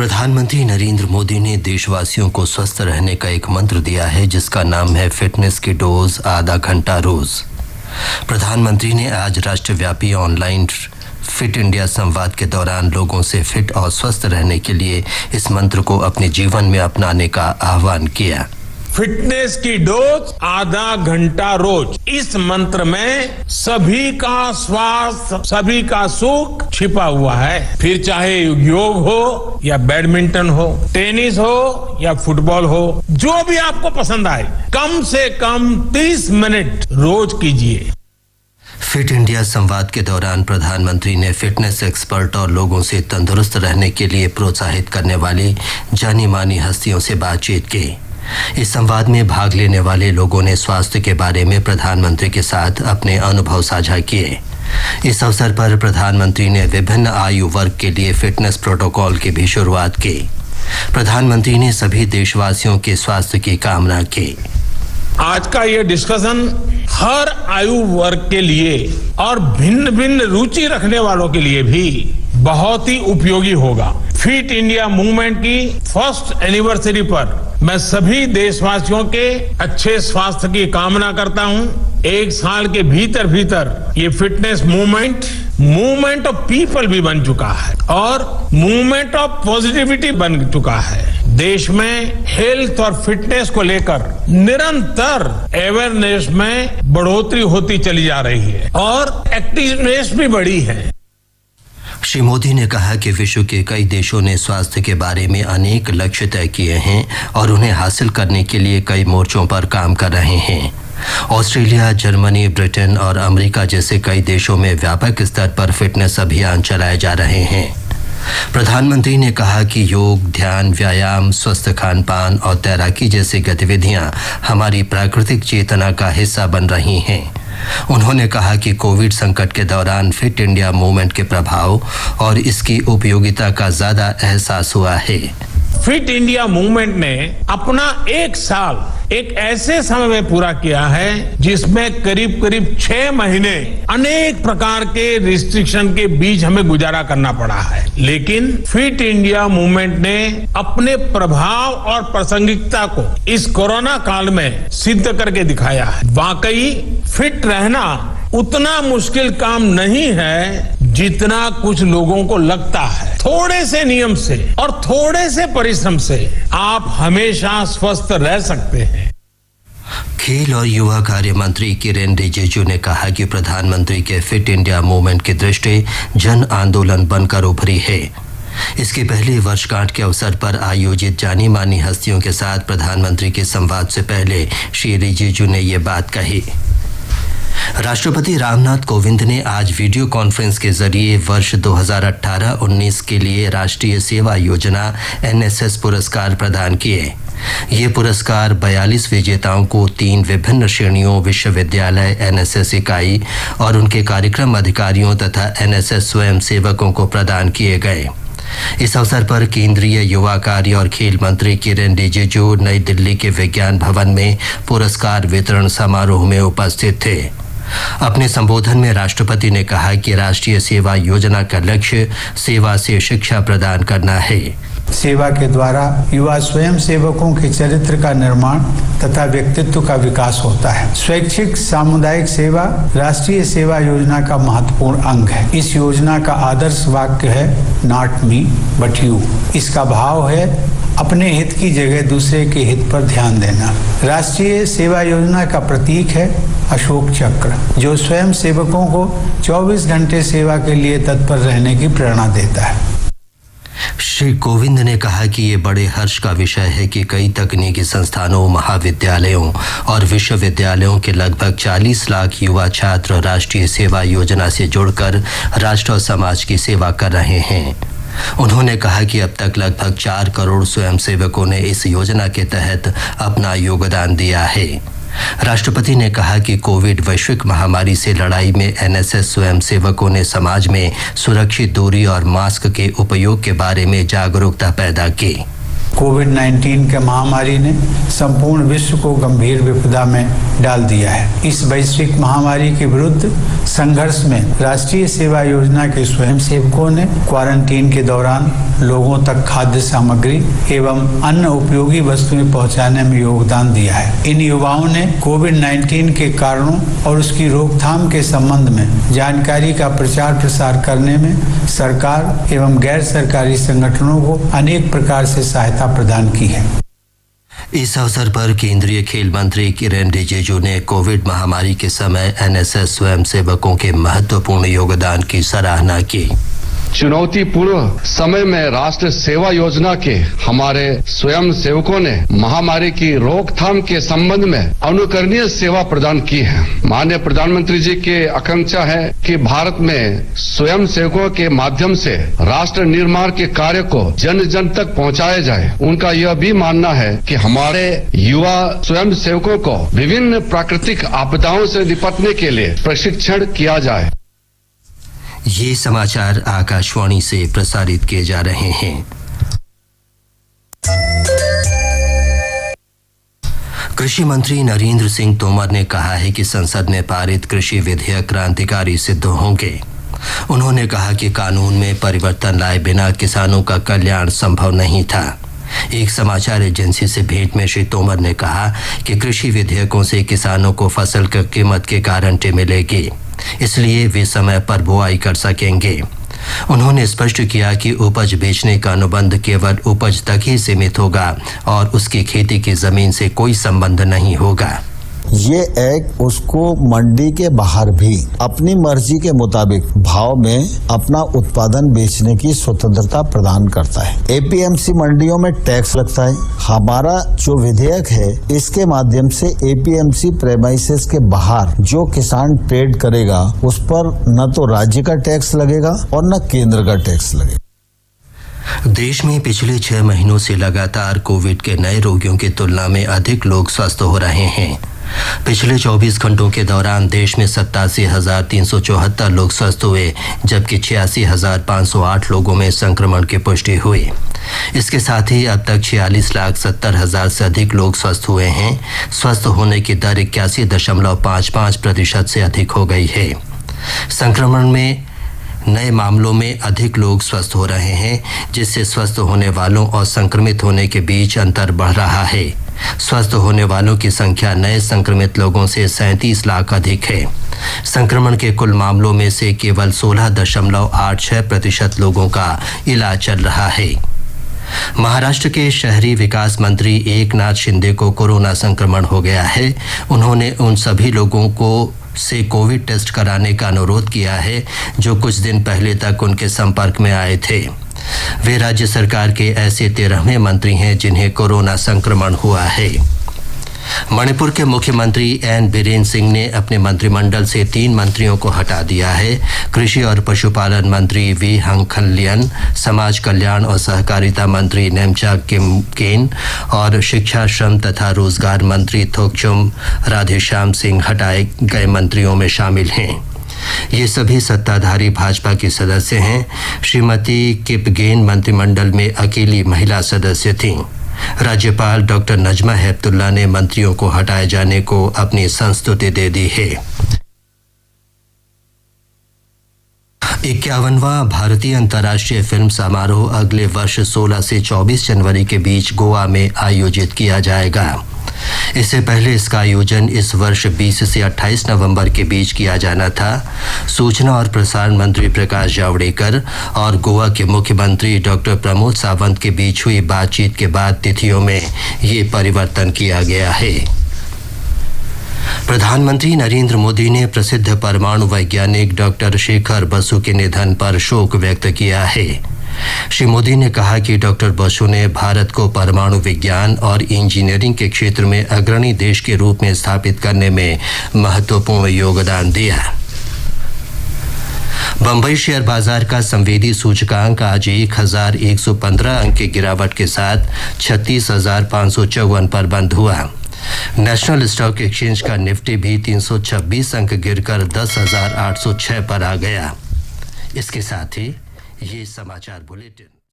प्रधानमंत्री नरेंद्र मोदी ने देशवासियों को स्वस्थ रहने का एक मंत्र दिया है जिसका नाम है फिटनेस की डोज आधा घंटा रोज। प्रधानमंत्री ने आज राष्ट्रव्यापी ऑनलाइन फिट इंडिया संवाद के दौरान लोगों से फिट और स्वस्थ रहने के लिए इस मंत्र को अपने जीवन में अपनाने का आह्वान किया। फिटनेस की डोज आधा घंटा रोज, इस मंत्र में सभी का स्वास्थ्य, सभी का सुख छिपा हुआ है। फिर चाहे योग हो या बैडमिंटन हो, टेनिस हो या फुटबॉल हो, जो भी आपको पसंद आए, कम से कम 30 मिनट रोज कीजिए। फिट इंडिया संवाद के दौरान प्रधानमंत्री ने फिटनेस एक्सपर्ट और लोगों से तंदुरुस्त रहने के लिए प्रोत्साहित करने वाली जानी मानी हस्तियों से बातचीत की। इस संवाद में भाग लेने वाले लोगों ने स्वास्थ्य के बारे में प्रधानमंत्री के साथ अपने अनुभव साझा किए। इस अवसर पर प्रधानमंत्री ने विभिन्न आयु वर्ग के लिए फिटनेस प्रोटोकॉल की भी शुरुआत की। प्रधानमंत्री ने सभी देशवासियों के स्वास्थ्य की कामना की। आज का ये डिस्कशन हर आयु वर्ग के लिए और भिन्न भिन्न रुचि रखने वालों के लिए भी बहुत ही उपयोगी होगा। फिट इंडिया मूवमेंट की फर्स्ट एनिवर्सरी पर मैं सभी देशवासियों के अच्छे स्वास्थ्य की कामना करता हूं। एक साल के भीतर भीतर ये फिटनेस मूवमेंट ऑफ पीपल भी बन चुका है और मूवमेंट ऑफ पॉजिटिविटी बन चुका है। देश में हेल्थ और फिटनेस को लेकर निरंतर अवेयरनेस में बढ़ोतरी होती चली जा रही है और एक्टिवनेस भी बढ़ी है। श्री मोदी ने कहा कि विश्व के कई देशों ने स्वास्थ्य के बारे में अनेक लक्ष्य तय किए हैं और उन्हें हासिल करने के लिए कई मोर्चों पर काम कर रहे हैं। ऑस्ट्रेलिया, जर्मनी, ब्रिटेन और अमेरिका जैसे कई देशों में व्यापक स्तर पर फिटनेस अभियान चलाए जा रहे हैं। प्रधानमंत्री ने कहा कि योग, ध्यान, व्यायाम, स्वस्थ खान पान और तैराकी जैसी गतिविधियां हमारी प्राकृतिक चेतना का हिस्सा बन रही हैं। उन्होंने कहा कि कोविड संकट के दौरान फिट इंडिया मूवमेंट के प्रभाव और इसकी उपयोगिता का ज्यादा एहसास हुआ है। फिट इंडिया मूवमेंट ने अपना एक साल एक ऐसे समय में पूरा किया है जिसमें करीब करीब 6 महीने अनेक प्रकार के रिस्ट्रिक्शन के बीच हमें गुजारा करना पड़ा है, लेकिन फिट इंडिया मूवमेंट ने अपने प्रभाव और प्रासंगिकता को इस कोरोना काल में सिद्ध करके दिखाया है। वाकई फिट रहना उतना मुश्किल काम नहीं है जितना कुछ लोगों को लगता है। थोड़े से नियम से और थोड़े से परिश्रम से आप हमेशा स्वस्थ रह सकते हैं। खेल और युवा कार्य मंत्री किरेन रिजिजू ने कहा कि प्रधानमंत्री के फिट इंडिया मूवमेंट की दृष्टि जन आंदोलन बनकर उभरी है। इसके पहले वर्षगांठ के अवसर पर आयोजित जानी मानी हस्तियों के साथ प्रधानमंत्री के संवाद से पहले श्री रिजिजू ने ये बात कही। राष्ट्रपति रामनाथ कोविंद ने आज वीडियो कॉन्फ्रेंस के जरिए वर्ष 2018-19 के लिए राष्ट्रीय सेवा योजना NSS पुरस्कार प्रदान किए। ये पुरस्कार 42 विजेताओं को 3 विभिन्न श्रेणियों, विश्वविद्यालय, NSS इकाई और उनके कार्यक्रम अधिकारियों तथा NSS स्वयं सेवकों को प्रदान किए गए। इस अवसर पर केंद्रीय युवा कार्य और खेल मंत्री किरेन रिजिजू नई दिल्ली के विज्ञान भवन में पुरस्कार वितरण समारोह में उपस्थित थे। अपने संबोधन में राष्ट्रपति ने कहा कि राष्ट्रीय सेवा योजना का लक्ष्य सेवा से शिक्षा प्रदान करना है। सेवा के द्वारा युवा स्वयं सेवकों के चरित्र का निर्माण तथा व्यक्तित्व का विकास होता है। स्वैच्छिक सामुदायिक सेवा राष्ट्रीय सेवा योजना का महत्वपूर्ण अंग है। इस योजना का आदर्श वाक्य है नॉट मी बट यू। इसका भाव है अपने हित की जगह दूसरे के हित पर ध्यान देना। राष्ट्रीय सेवा योजना का प्रतीक है अशोक चक्र, जो स्वयं सेवकों को 24 घंटे सेवा के लिए तत्पर रहने की प्रेरणा देता है। श्री कोविंद ने कहा कि ये बड़े हर्ष का विषय है कि कई तकनीकी संस्थानों, महाविद्यालयों और विश्वविद्यालयों के लगभग 40 लाख युवा छात्र राष्ट्रीय सेवा योजना से जुड़कर राष्ट्र और समाज की सेवा कर रहे हैं। उन्होंने कहा कि अब तक लगभग 4 करोड़ स्वयंसेवकों ने इस योजना के तहत अपना योगदान दिया है। राष्ट्रपति ने कहा कि कोविड वैश्विक महामारी से लड़ाई में NSS स्वयंसेवकों ने समाज में सुरक्षित दूरी और मास्क के उपयोग के बारे में जागरूकता पैदा की। कोविड-19 के महामारी ने संपूर्ण विश्व को गंभीर विपदा में डाल दिया है। इस वैश्विक महामारी के विरुद्ध संघर्ष में राष्ट्रीय सेवा योजना के स्वयंसेवकों ने क्वारंटीन के दौरान लोगों तक खाद्य सामग्री एवं अन्य उपयोगी वस्तुएं पहुंचाने में योगदान दिया है। इन युवाओं ने कोविड-19 के कारणों और उसकी रोकथाम के संबंध में जानकारी का प्रचार प्रसार करने में सरकार एवं गैर सरकारी संगठनों को अनेक प्रकार से सहायता प्रदान की है। इस अवसर पर केंद्रीय खेल मंत्री किरेन रिजिजू ने कोविड महामारी के समय एनएसएस स्वयंसेवकों के महत्वपूर्ण योगदान की सराहना की। चुनौतीपूर्ण समय में राष्ट्रीय सेवा योजना के हमारे स्वयं सेवकों ने महामारी की रोकथाम के संबंध में अनुकरणीय सेवा प्रदान की है। माननीय प्रधानमंत्री जी की आकांक्षा है कि भारत में स्वयं सेवकों के माध्यम से राष्ट्र निर्माण के कार्य को जन जन तक पहुंचाया जाए। उनका यह भी मानना है कि हमारे युवा स्वयं सेवकों को विभिन्न प्राकृतिक आपदाओं से निपटने के लिए प्रशिक्षण किया जाए। ये समाचार आकाशवाणी से प्रसारित किए जा रहे हैं। कृषि मंत्री नरेंद्र सिंह तोमर ने कहा है कि संसद में पारित कृषि विधेयक क्रांतिकारी सिद्ध होंगे। उन्होंने कहा कि कानून में परिवर्तन लाए बिना किसानों का कल्याण संभव नहीं था। एक समाचार एजेंसी से भेंट में श्री तोमर ने कहा कि कृषि विधेयकों से किसानों को फसल की कीमत की गारंटी मिलेगी, इसलिए वे समय पर बुआई कर सकेंगे। उन्होंने स्पष्ट किया कि उपज बेचने का अनुबंध केवल उपज तक ही सीमित होगा और उसकी खेती की जमीन से कोई संबंध नहीं होगा। ये एक्ट उसको मंडी के बाहर भी अपनी मर्जी के मुताबिक भाव में अपना उत्पादन बेचने की स्वतंत्रता प्रदान करता है। एपीएमसी मंडियों में टैक्स लगता है। हमारा जो विधेयक है इसके माध्यम से एपीएमसी प्रेमाइसेस के बाहर जो किसान ट्रेड करेगा उस पर न तो राज्य का टैक्स लगेगा और न केंद्र का टैक्स लगेगा। देश में पिछले 6 महीनों से लगातार कोविड के नए रोगियों की तुलना में अधिक लोग स्वस्थ हो रहे हैं। पिछले 24 घंटों के दौरान देश में 87,374 लोग स्वस्थ हुए, जबकि 86,508 लोगों में संक्रमण की पुष्टि हुई। इसके साथ ही अब तक 46,70,000 से अधिक लोग स्वस्थ हुए हैं। स्वस्थ होने की दर 81.55% से अधिक हो गई है। संक्रमण में नए मामलों में अधिक लोग स्वस्थ हो रहे हैं, जिससे स्वस्थ होने वालों और संक्रमित होने के बीच अंतर बढ़ रहा है। स्वस्थ होने वालों की संख्या नए संक्रमित लोगों से 37 लाख अधिक है। संक्रमण के कुल मामलों में से केवल 16.86% लोगों का इलाज चल रहा है। महाराष्ट्र के शहरी विकास मंत्री एकनाथ शिंदे को कोरोना संक्रमण हो गया है। उन्होंने उन सभी लोगों को से कोविड टेस्ट कराने का अनुरोध किया है जो कुछ दिन पहले तक उनके संपर्क में आए थे। वे राज्य सरकार के ऐसे 13वें मंत्री हैं जिन्हें कोरोना संक्रमण हुआ है। मणिपुर के मुख्यमंत्री एन बीरेन सिंह ने अपने मंत्रिमंडल से 3 मंत्रियों को हटा दिया है। कृषि और पशुपालन मंत्री वी हंखलियन, समाज कल्याण और सहकारिता मंत्री नेमचा किमकेन और शिक्षा, श्रम तथा रोजगार मंत्री थोकचुम राधेश्याम सिंह हटाए गए मंत्रियों में शामिल हैं। ये सभी सत्ताधारी भाजपा के सदस्य हैं। श्रीमती किपगेन मंत्रिमंडल में अकेली महिला सदस्य थीं। राज्यपाल डॉक्टर नजमा हेपतुल्ला ने मंत्रियों को हटाए जाने को अपनी संस्तुति दे दी है। 51वां भारतीय अंतर्राष्ट्रीय फिल्म समारोह अगले वर्ष 16 से 24 जनवरी के बीच गोवा में आयोजित किया जाएगा। इससे पहले इसका आयोजन इस वर्ष 20 से 28 नवंबर के बीच किया जाना था। सूचना और प्रसारण मंत्री प्रकाश जावड़ेकर और गोवा के मुख्यमंत्री डॉक्टर प्रमोद सावंत के बीच हुई बातचीत के बाद तिथियों में ये परिवर्तन किया गया है। प्रधानमंत्री नरेंद्र मोदी ने प्रसिद्ध परमाणु वैज्ञानिक डॉक्टर शेखर बसु के निधन पर शोक व्यक्त किया है। श्री मोदी ने कहा कि डॉक्टर बसु ने भारत को परमाणु विज्ञान और इंजीनियरिंग के क्षेत्र में अग्रणी देश के रूप में स्थापित करने में महत्वपूर्ण योगदान दिया। बंबई शेयर बाजार का संवेदी सूचकांक आज 1,115 अंक की गिरावट के साथ 36,554 पर बंद हुआ। नेशनल स्टॉक एक्सचेंज का निफ्टी भी 326 अंक गिरकर 10,806 पर आ गया। इसके साथ ही ये समाचार बुलेटिन